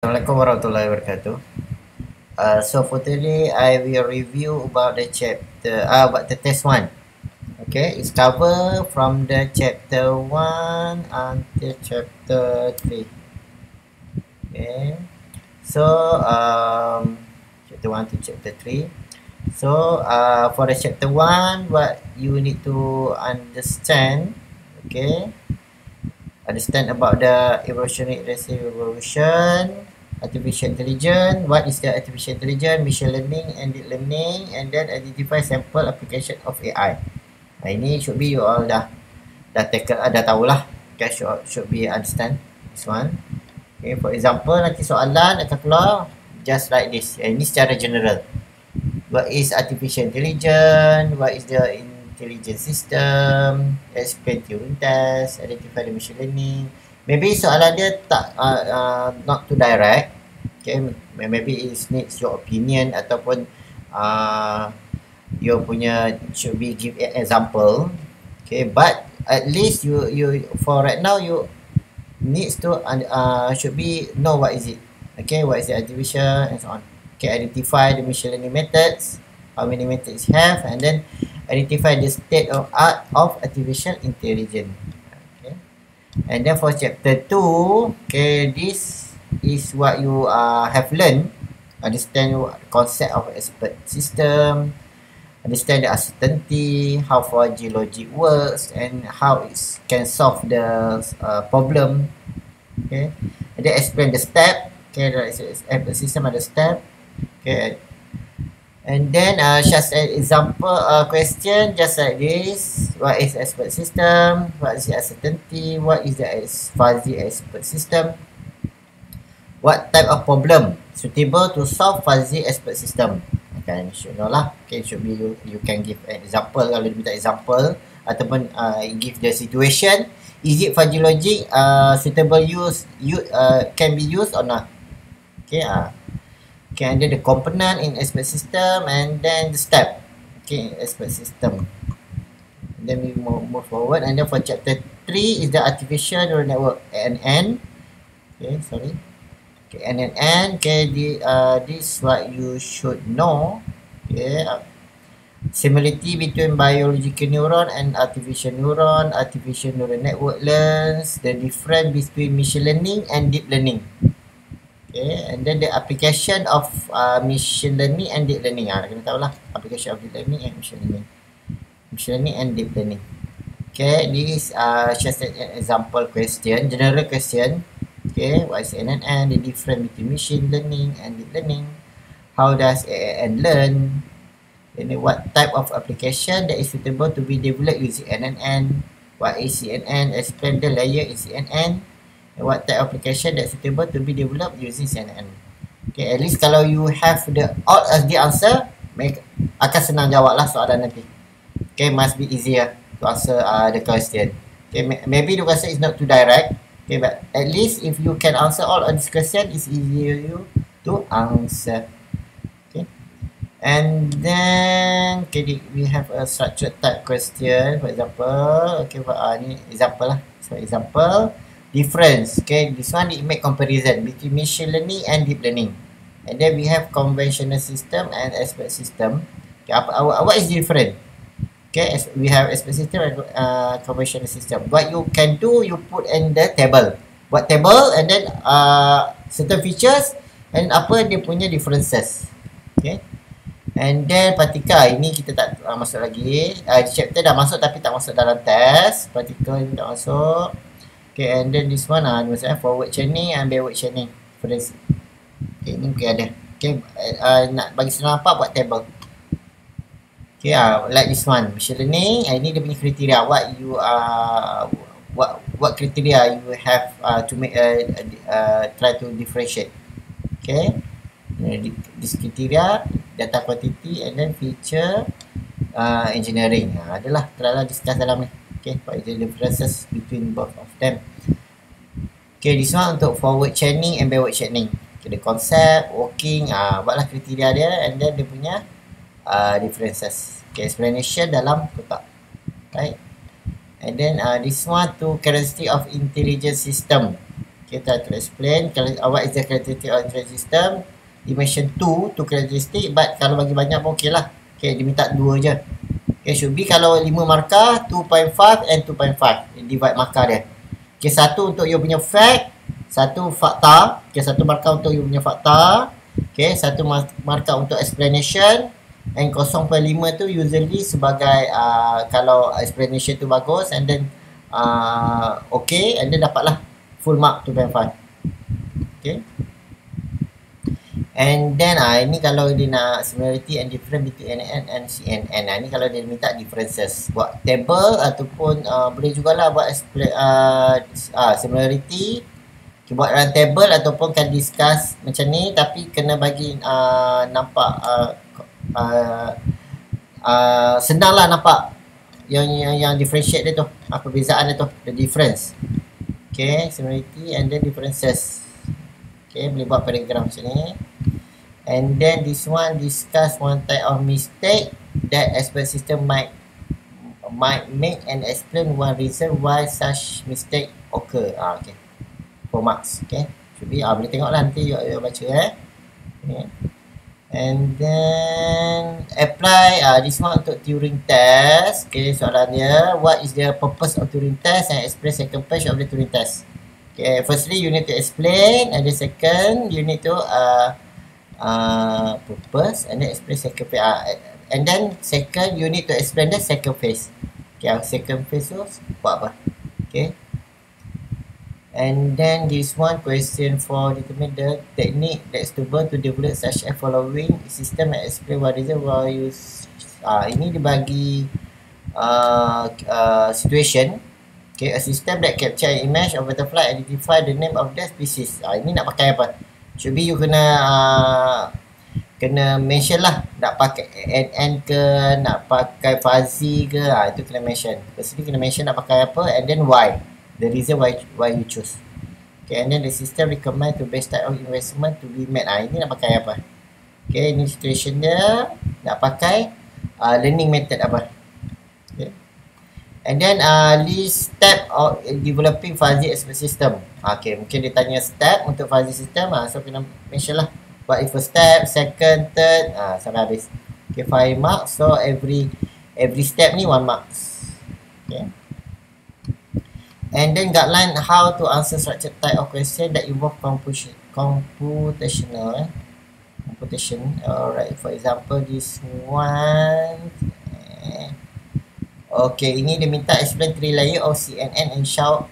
Assalamualaikum warahmatullahi wabarakatuh. So for today, I will review about the chapter, about the test one. Okay, it's cover from the chapter one until chapter 3. Okay, so chapter one to chapter 3. So for the chapter one, what you need to understand, okay, understand about the evolutionary revolution, artificial intelligence, what is the artificial intelligence, machine learning and deep learning, and then identify sample application of AI. Ini should be you all dah tackle, dah tahulah. Okay, should be understand this one. Okay, for example, nanti soalan akan keluar just like this. Ini secara general. What is artificial intelligence? What is the intelligence system? Explain Turing test. Identify the machine learning. Maybe soalan dia tak not too direct. Okay, maybe it needs your opinion ataupun you punya should be give an example. Okay, but at least you for right now you needs to should be know what is it. Okay, what is the artificial and so on. Okay, identify the machine learning methods, how many methods you have, and then identify the state of art of artificial intelligence. Okay, and then for chapter 2, okay, this is what you have learned. Understand the concept of expert system, understand the uncertainty, how fuzzy logic works, and how it can solve the problem. Okay, and then explain the step. Okay, the expert system ada step. Okay, and then just an example question just like this. What is expert system? What is the uncertainty? What is the fuzzy expert system? What type of problem suitable to solve fuzzy expert system? Okay, should know lah. Okay, should be you can give an example. Kalau diminta example ataupun give the situation. Is it fuzzy logic suitable can be used or not? Okay, okay, and then the component in expert system, and then the step. Okay, expert system. And then we move forward, and then for chapter 3 is the artificial neural network (ANN). Okay, sorry. Okay, ANN. Okay, this what you should know. Okay, similarity between biological neuron and artificial neural network learns the difference between machine learning and deep learning. Okay, and then the application of machine learning and deep learning. Kena tahu lah application of deep learning and machine learning and deep learning. Okay, this just an example question, general question. Okay, what is NNN? The difference between machine learning and deep learning. How does ANN learn? And what type of application that is suitable to be developed using NNN? What is CNN? Explain the layer in CNN. And what type of application that is suitable to be developed using CNN? Okay, at least kalau you have all as the answer, akan senang jawab lah soalan nanti. Okay, must be easier to answer the question. Okay, maybe the question is not too direct. Okay, but at least if you can answer all of this question, it's easier you to answer. Okay, and then okay, we have a structured type question. For example, okay, ni example lah. So example, difference. Okay, this one it make comparison between machine learning and deep learning. And then we have conventional system and expert system. Okay, what is different? Okay, we have expert system and conventional system. What you can do, you put in the table. Buat table and then certain features and apa dia punya differences. Okay, and then particle ini kita tak masuk lagi. Chapter dah masuk tapi tak masuk dalam test. Particle ini tak masuk. Okay, and then this one maksudnya forward chaining and backward chaining. Okay, ni mungkin ada. Okay, nak bagi senang nampak buat table. Okay, like this one, machine learning. Ini dia punya kriteria. What criteria you have to make try to differentiate. Okay, this criteria, data quantity, and then feature engineering. Adalah terlalu discuss dalam ni. Okay, what is the differences between both of them? Okay, this one untuk forward chaining and backward chaining. Okay, the concept, working, buatlah kriteria dia and then dia punya differences. Okay, explanation dalam kotak. Right. And then this one to characteristic of intelligence system. Kita to explain what is the characteristic of the system. He mention two characteristic, but kalau bagi banyak pun okey lah. Okay, dia minta 2 je. Okay, should be kalau 5 markah, 2.5 and 2.5. Divide markah dia. Okay, satu untuk you punya fact, satu fakta. Okay, satu markah untuk you punya fakta. Okay, satu markah untuk explanation. And 0.5 tu usually sebagai kalau explanation tu bagus, and then okay, and then dapatlah full mark 2.5. Okay. And then ini kalau dia nak similarity and difference between NN and CNN. Ini kalau dia minta differences, buat table ataupun boleh jugalah buat similarity. Okay, buat dalam table ataupun kan discuss macam ni, tapi kena bagi nampak senang lah nampak yang differentiate dia tu, perbezaan dia tu, the difference. Okay, similarity and then differences. Okay, boleh buat paragraph macam ni. And then this one discuss one type of mistake that expert system might make and explain one reason why such mistake occur. Okay, 4 marks. Okay, should be boleh tengok lah nanti you baca okay. And then apply this one untuk Turing test. Okay, soalan dia, what is the purpose of Turing test, and explain second page of the Turing test. Okay, firstly you need to explain, and then second you need to purpose, and then explain second phase. And then second you need to explain the second phase. Okay, second phase tu buat apa? Okay. And then this one question for determine the technique that's to burn to develop such a following system and explain what reason why use. Ini dibagi situation. Okay, a system that capture an image of butterfly, identify the name of the species. Ini nak pakai apa? Should be you kena mention lah, nak pakai NN ke, nak pakai fuzzy ke, itu kena mention. Firstly kena mention nak pakai apa, and then why, the reason why you choose. Okay, and then the system recommend to best type of investment to be made. Ini nak pakai apa? Okay, ini situation dia, nak pakai learning method apa. Okay. And then list step of developing fuzzy expert system. Okay, mungkin dia tanya step untuk fuzzy system, so kena mention lah what is first step, second, third, sampai habis. Okay, 5 marks. So every step ni 1 marks. Okay. And then guideline how to answer structured type of question that involve computation. Alright, for example this one. Okay, ini dia minta explain 3 layer of CNN and show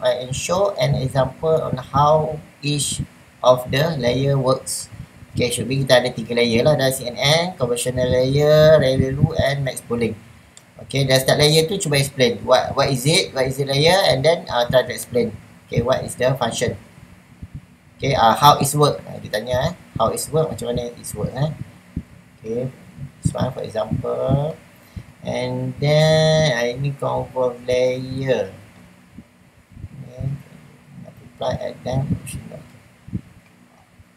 an example on how each of the layer works. Okay, should be kita ada 3 layer lah dalam CNN, conventional layer, ReLU and max pooling. Okay, dah start layer tu cuba explain what is it layer, and then try to explain. Okay, what is the function. Okay, how it work. Dia tanya how it work, macam mana it work. Okay, this one for example. And then ini conform layer. Multiply add then.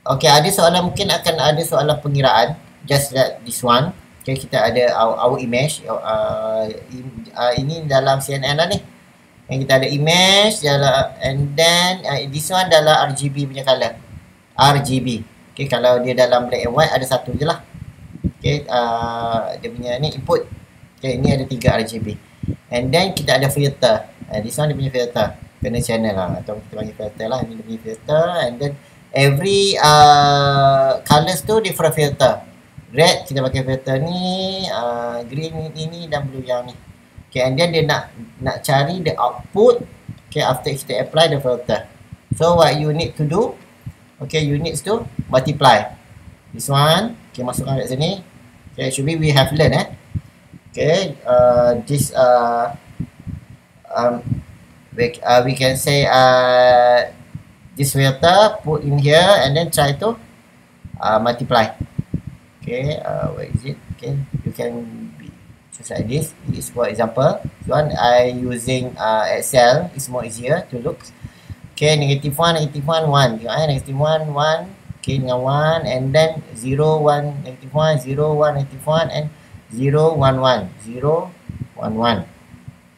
Okay, ada soalan, mungkin akan ada soalan pengiraan. Just like this one. Okay, kita ada our image. Ini dalam CNN lah ni. Yang kita ada image dalam, and then this one dalam RGB punya color. RGB. Okay, kalau dia dalam black and white ada satu je lah. Okay, dia punya ni input. Okay, ini ada 3 RGB. And then kita ada filter. This one dia punya filter. Kena channel lah, atau kita panggil filter lah. Ini dia punya filter. And then every colors tu different filter. Red kita pakai filter ni, green ini dan blue yang ni. Okay, and then dia nak cari the output. Okay, after kita apply the filter. So what you need to do? Okay, you need to multiply. This one, okay, masukkan kat sini. Okay, should be we have learned okay, this we can say this filter put in here and then try to multiply. Okay, what is it? Okay, you can choose like this. This for example. This one I using Excel. It's more easier to look. Okay, -1, -1, 1. Tengok -1, 1. Okay, dengan 1 and then 0, 1, -1, 0, 1, -1 and 0, 1, 1, 0, 1, 1.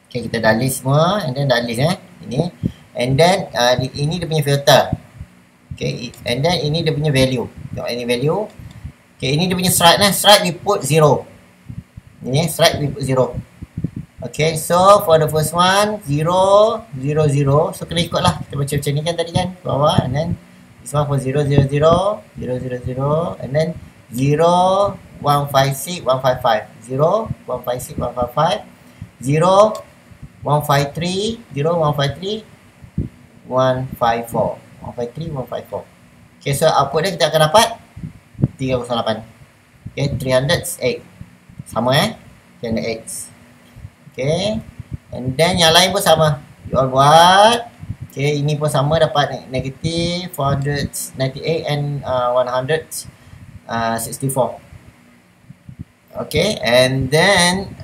Okay, kita dah list semua and then dah list ini. And then ini dia punya filter. Okay, and then ini dia punya value. Tengok ini value. Okay, ini dia punya strike lah. Strike we put 0. Ini strike we put 0. Okay, so for the first one 0, 0, 0. So kena ikut lah. Kita baca macam ni kan tadi kan, bawah. And then this one for 0, 0, 0, 0, 0, 0. And then 0, 156, 155. 0, 156, 155. 0, 153, 0, 153, 154. 153, 154. Okay, so output dia kita akan dapat 308. Okay, 308. Sama 308. Okay, and then yang lain pun sama. You all buat. Okay, ini pun sama, dapat negative 498 and 164. Okay, and then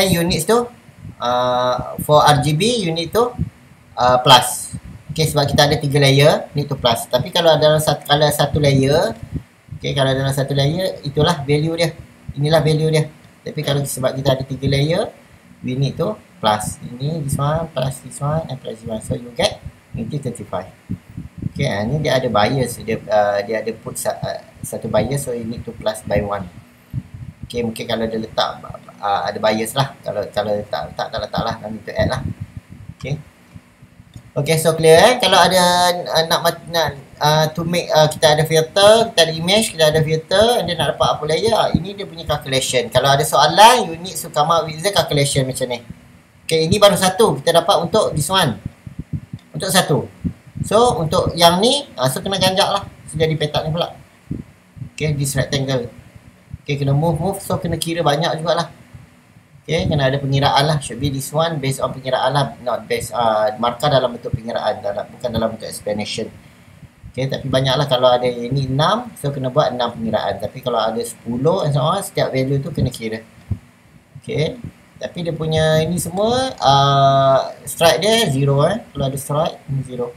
units tu for RGB unit tu plus. Okay, sebab kita ada 3 layer, ni tu plus. Tapi kalau dalam satu layer, okay, kalau dalam satu layer, itulah value dia. Inilah value dia. Tapi kalau sebab kita ada 3 layer, we need to plus. Ini this one plus this one and plus this one. So you get negative 35. Okay, ni dia ada bias. Dia ada put satu bias, so you need to plus by 1. Okay, mungkin kalau dia letak ada bias lah. Kalau letak tak letak lah. Nanti to add lah. Okay. Okay, so clear Kalau ada to make kita ada filter, kita ada image, kita ada filter, and then nak dapat apa layer, ini dia punya calculation. Kalau ada soalan, you need to come up with the calculation macam ni. Okay, ini baru satu kita dapat untuk this one. Untuk satu. So, untuk yang ni, so kena ganjak lah. So, jadi petak ni pula. Okay, this rectangle. Okay, kena move, so kena kira banyak jugalah. Okay, kena ada pengiraan lah. Should be this one based on pengiraan lah. Not based, markah dalam bentuk pengiraan. Bukan dalam bentuk explanation. Okay, tapi banyaklah kalau ada ini 6, so kena buat 6 pengiraan. Tapi kalau ada 10 and so on, setiap value tu kena kira. Okay, tapi dia punya ini semua, strike dia 0 Kalau ada strike, ini 0.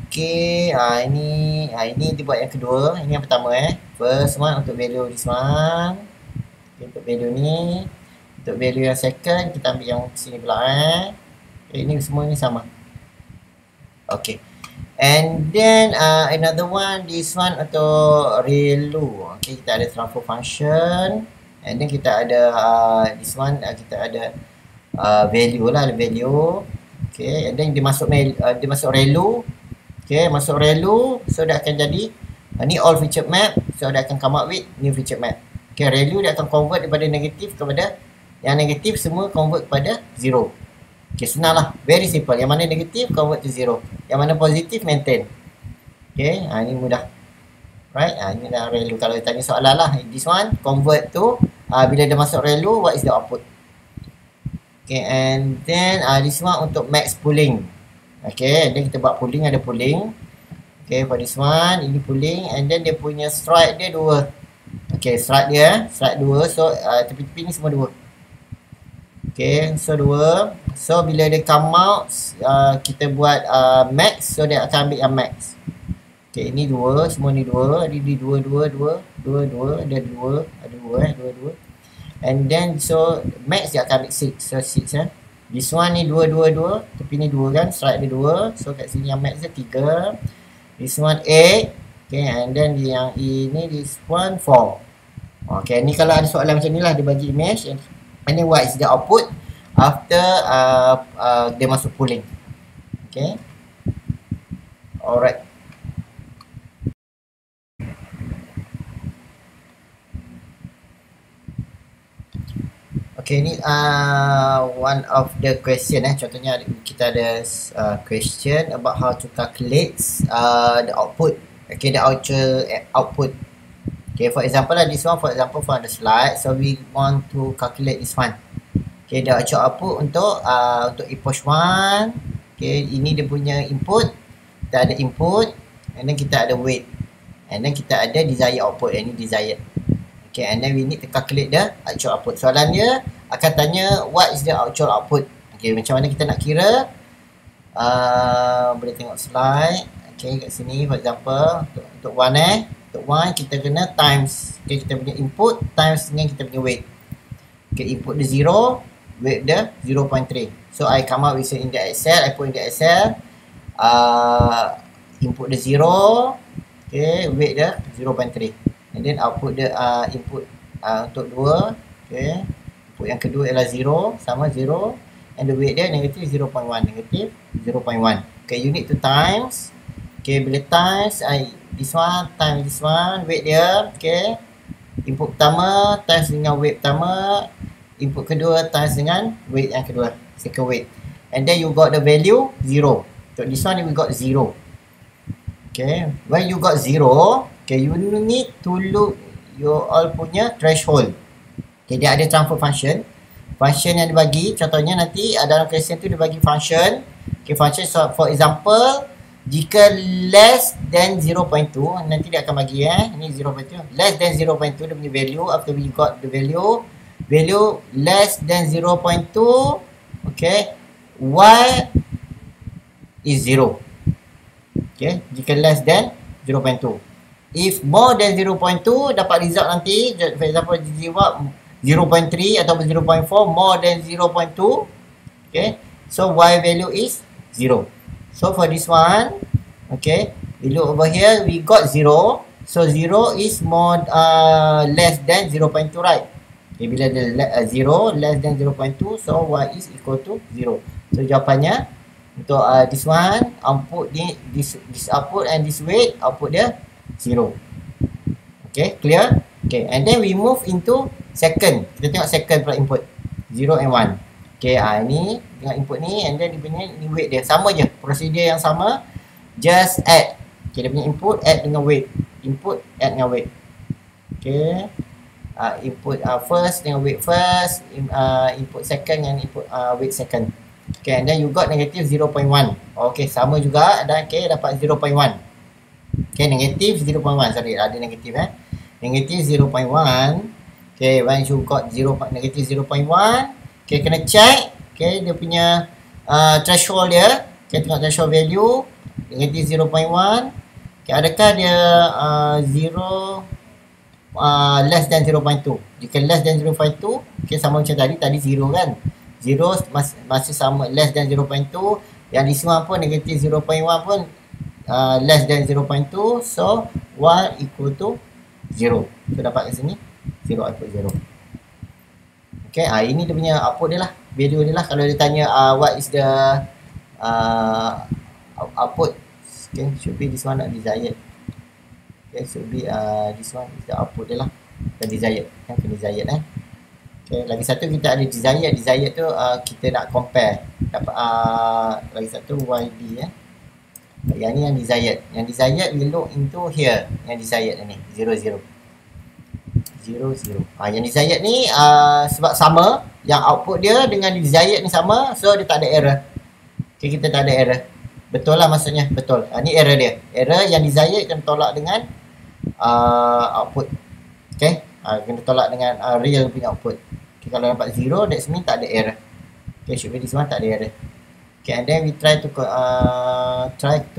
Okay, ini dia buat yang kedua. Ini yang pertama First one untuk value this one. Okay, untuk value ni. Untuk value yang second, kita ambil yang sini pula Okay, ini semua ni sama. Okay. And then another one, this one untuk ReLU. Okay, kita ada transfer function. And then kita ada this one, kita ada value lah, value. Okay, and then dia masuk ReLU. Okay, masuk ReLU, so dia akan jadi ni all feature map. So dia akan come up with new feature map. Okay, ReLU dia akan convert daripada negatif kepada yang negatif, semua convert kepada 0. Okay, senang lah. Very simple. Yang mana negatif, convert to 0. Yang mana positif, maintain. Okay, ini mudah. Right, ini dah ReLU. Kalau tanya soalan lah, this one, convert to, bila dia masuk ReLU, what is the output? Okay, and then this one untuk max pooling. Okay, and then kita buat pooling, ada pooling. Okay, for this one, ini pooling. And then dia punya strike dia 2. Okay, strike dia, strike 2. So, tepi-tepi ni semua 2. Okay, so 2. So bila dia come out, kita buat max, so dia akan ambil yang max. Okay, ini 2, semua ni 2. Ini 2, 2, 2, 2, 2, ada 2, ada 2 2. And then so max dia akan ambil 6. So 6 This one ni 2, 2, 2. Tepi ni 2 kan, strike dia 2. So kat sini yang max dia 3. This one 8. Okay, and then yang ini this one 4. Okay, ni kalau ada soalan macam ni lah, dia bagi image. And then what is the output after dia masuk pooling. Okay. Alright. Okay, ni one of the question contohnya kita ada question about how to calculate the output. Okay, the actual output. Okay, for example this one, for example for the slide, so we want to calculate this one. Okay, the actual output untuk epoch 1. Okay, ini dia punya input. Kita ada input, and then kita ada weight, and then kita ada desired output. Ini desired. Okay, and then we need to calculate the actual output. Soalan dia akan tanya what is the actual output. Okay, macam mana kita nak kira? Boleh tengok slide. Okay, kat sini for example untuk 1 untuk 1 kita kena times, okay, kita punya input times dengan kita punya weight. Okay, input dia 0, with the 0.3. So I come up with in the Excel, I put in the Excel, input the 0, okay, weight the 0.3, and then output the input untuk 2, okay, input yang kedua ialah 0, sama 0, and the weight dia negative 0.1, negative 0.1. Okay, you need to times, okay, bila times, this one times this one, weight dia, okay, input pertama times dengan weight pertama, input kedua times dengan weight yang kedua, second weight, and then you got the value 0. So this one we got 0. Okay, when you got 0, okay, you need to look your all punya threshold. Okay, dia ada transfer function. Function yang dibagi, contohnya nanti dalam question tu dia bagi function. Okay, function, so for example, jika less than 0.2, nanti dia akan bagi ni 0.2, less than 0.2 dia punya value. After we got the value less than 0.2, okay, y is 0. Okay, jika less than 0.2. If more than 0.2 dapat result nanti, for example jawab 0.3 atau 0.4, more than 0.2, okay, so y value is 0. So for this one, okay, we look over here, we got 0. So 0 is more less than 0.2, right? Okay, bila ada 0 less than 0.2, so y is equal to 0. So jawapannya untuk this one, output ni, this output and this weight, output dia 0. Okay, clear? Okay, and then we move into second. Kita tengok second pula input 0 and 1. Okay, ni dengan input ni, and then dia punya ni weight dia sama je, prosedur yang sama, just add. Okay, dia punya input add dengan weight, input add dengan weight. Okay, input first dengan weight first, input second dengan input weight second. Okay, and then you got negative 0.1. Okay, sama juga ada. Okay, dapat 0.1. Okay, negative 0.1. Sorry, ada negative negative 0.1. Okay, once you got negative 0.1, okay, kena check, okay, dia punya threshold dia. Okay, tengok threshold value negative 0.1. Okay, adakah dia 0 less than 0.2? Jika less than 0.2, okay, sama macam tadi 0 kan, 0 masih sama, less than 0.2. Yang di sini pun negative 0.1 pun less than 0.2, so y equal to 0. So dapat kat sini 0 equal 0. Okay, ini dia punya output dia lah, value dia lah. Kalau dia tanya what is the output, okay, should be this one, not desired. Okay, should be this one is the output dia lah, the desired, kan, desired okay, lagi satu kita ada desired. Desired tu kita nak compare, dapat lagi satu YD yang ni yang desired. Yang desired we look into here, yang desired ni 0 0 0 0. Yang desired ni sebab sama, yang output dia dengan desired ni sama, so dia tak ada error. Okay, kita tak ada error. Betul lah maksudnya, betul. Ni error dia. Error yang desired kena tolak dengan output. Okay, kena tolak dengan real punya output. Okay, kalau dapat 0, that means tak ada error. Okay, should be this one tak ada error. Okay, and then we try to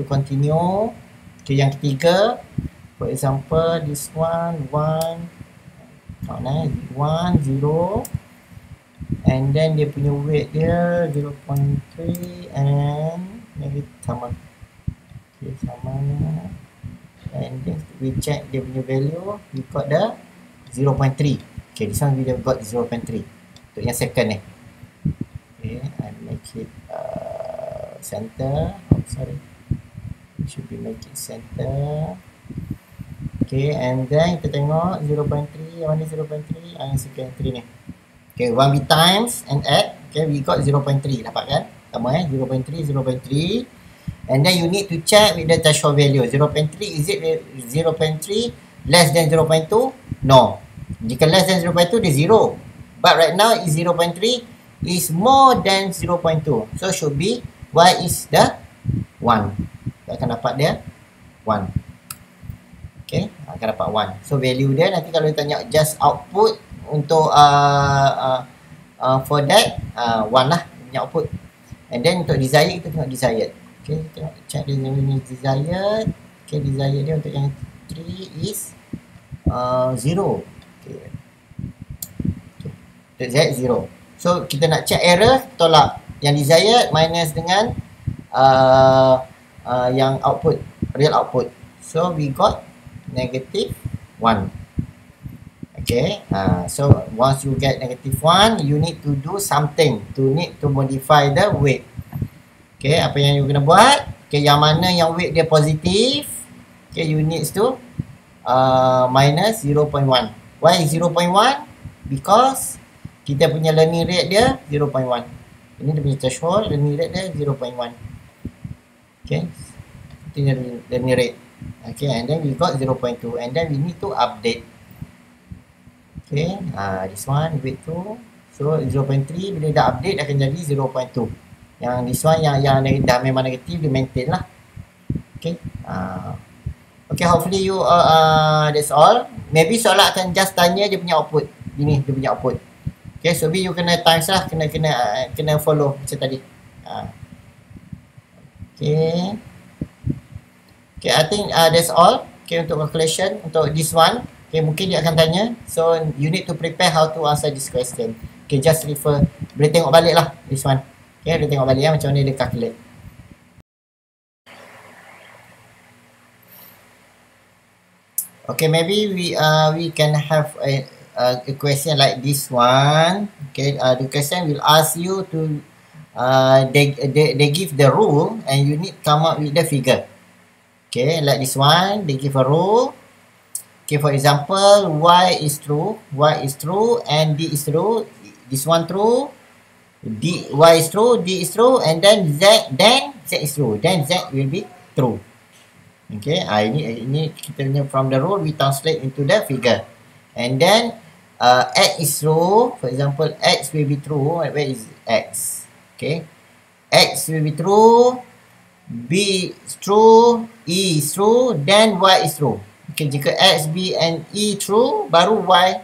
continue. Okay, yang ketiga, for example, this one 1 0, and then dia punya weight dia 0.3 and negative sama. Okay, sama. And then we check dia punya value, we got the 0.3. Okay, this one we have got 0.3 untuk yang second ni. Okay, I make it center. Oh, sorry, should be make it center. Okay, and then kita tengok 0.3. Yang mana 0.3? Yang second 3 ni. Okay, 1 we times and add. Okay, we got 0.3. Dapat kan? Sama 0.3, 0.3. And then you need to check with the threshold value. 0.3, is it 0.3 less than 0.2? No. Jika less than 0.2, dia 0. But right now is 0.3 is more than 0.2. So should be y is the 1. Kita akan dapat dia 1. Okay, akan dapat 1. So value dia nanti kalau ditanya just output untuk for that 1 lah punya output. And then untuk desired kita tengok desired. Okay, kita check dia ni desired. Okay, desired dia untuk yang 3 is 0. Okay, untuk Z 0. So kita nak check error, tolak yang desired minus dengan yang output, real output. So we got negative 1. Okay, so once you get negative 1, you need to do something need to modify the weight. Okay, apa yang you kena buat? Okay, yang mana yang weight dia positif, okay, you need to minus 0.1. Why 0.1? Because kita punya learning rate dia 0.1. Ini dia punya threshold, learning rate dia 0.1. Okay, itu learning rate. Okay, and then we got 0.2, and then we need to update. Okay, this one weight 2. So 0.3 bila dah update akan jadi 0.2. Yang this one yang dah memang negatif, dia maintain lah. Okay, okay, hopefully you that's all. Maybe soalan akan just tanya dia punya output. Ini dia punya output. Okay, so you kena times lah, kena follow macam tadi. Okay, okay, I think that's all. Okay, untuk calculation untuk this one. Okay, mungkin dia akan tanya. So you need to prepare how to answer this question. Okay, just refer. Boleh tengok balik lah this one. Okay, boleh tengok balik macam mana dia calculate. Okay, maybe we can have a question like this one. Okay, the question will ask you to they give the rule and you need to come up with the figure. Okay, like this one, they give a rule. Okay, for example, y is true, and d is true. This one true, y is true, d is true, and then z is true. Then z will be true. Okay, ini kita punya from the rule we translate into the figure. And then x is true. For example, x will be true. Where is x? Okay, x will be true, b is true, e is true, then y is true. Okay, jika x, b and e true, baru y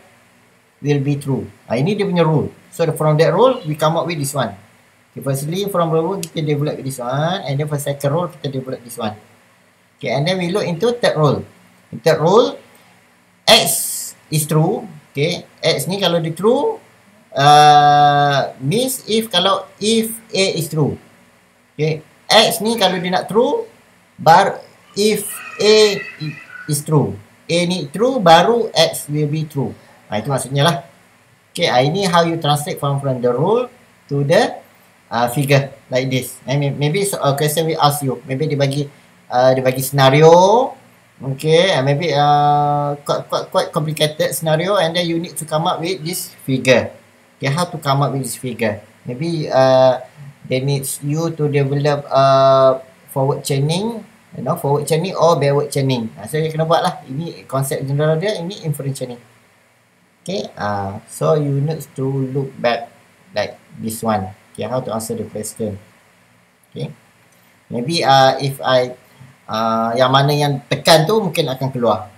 will be true. Ini dia punya rule. So from that rule, we come up with this one. Okay, firstly from the rule kita develop this one, and then for second rule kita develop this one. Okay, and then we look into third rule. In third rule, x is true. Okay, x ni kalau dia true, means if a is true. Okay, x ni kalau dia nak true, if a is true. A ni true, baru x will be true. Itu maksudnya lah. Okay, ini how you translate from the rule to the figure like this. And maybe a question we ask you. Maybe dia bagi scenario. Okay, maybe quite complicated scenario, and then you need to come up with this figure. Okay, how to come up with this figure? Maybe they need you to develop forward chaining. Forward chaining or backward chaining. So you kena buat lah. Ini konsep general dia, ini inference chaining. Okay, so you need to look back like this one. Okay, how to answer the question. Okay, maybe if I yang mana yang tekan tu mungkin akan keluar.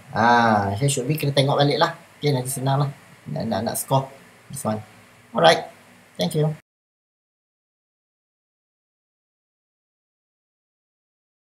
Saya should be kena tengok balik lah. Okay, nanti senang lah nak score this one. Alright, thank you.